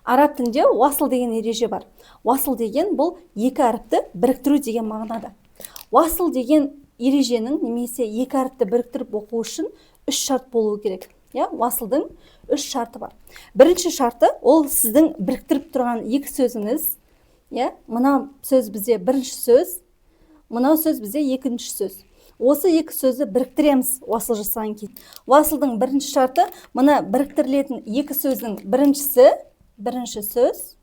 Араб тілінде уасыл деген ереже бар. Уасыл деген бұл екі әріпті біріктіру деген мағынада. Уасыл деген ереженің немесе екі әріпті біріктіріп оқу үшін үш шарт болуы керек. Уасылдың үш шарты бар. Бірінші шарты ол сіздің біріктіріп тұрған екі сөзіңіз. Мына сөз бізде бірінші сөз, мынау сөз бізде екінші сөз. Осы екі сөзді біріктіреміз уасыл жасаған кейін. Уасылдың бірінші шарты мына біріктірілетін екі сөздің бірінші сөз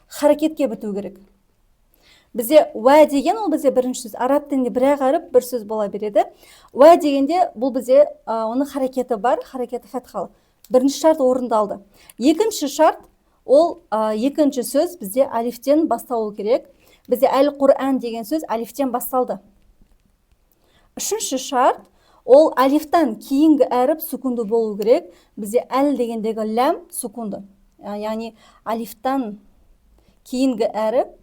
харакетке біту керек. Бізде уә деген ол бізде бірінші сөз. Араб тілінде бір әріп бір сөз бола береді. Уә дегенде бұл бізде оның харакеті бар, харакеті фатхалы. Бірінші шарт орындалды. Екінші шарт ол екінші сөз бізде алифтен басталу керек. Бізде әл-Құр'ан деген сөз алифтен басталды. Үшінші шарт ол алифтан кейінгі әріп сукунды болу керек. Бізде әл дегендегі ләм сукунды. Яғни алифтан кейінгі әріп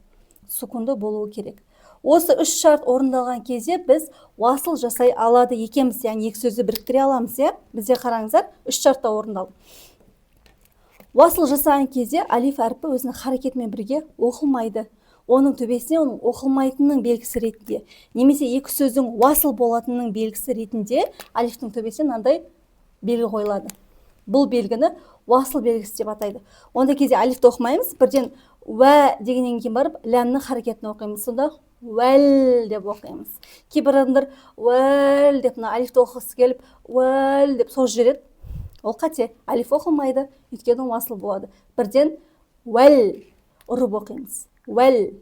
сукунды болуы керек. Осы үш шарт орындалған кезде біз уасыл жасай алады екенбіз, яғни екі сөзді біріктіре аламыз. Бізде қараңыздар, үш шартта орындалды. Уасыл жасаған кезде алиф әрпі өзінің харекетімен бірге оқылмайды. Оның төбесіне оның оқылмайтынның белгісі ретінде, немесе екі сөздің уасыл болатынның белгісі ретінде алифтің төбесіне мынандай белгі қойылады. Бұл белгіні уасыл белгісі деп атайды. Онда кезде алифті оқымаймыз, бірден уә дегеннен кейін барып ләмнің харекетін оқимыз. Сонда уәл деп оқимыз. Кейбір адамдар уәл деп алифті оқығысы келіп уәл деп созып жібереді. Ол қате. Алиф оқылмайды, өйткені уасыл болады. Бірден уәл ұрып оқимыз. Уәл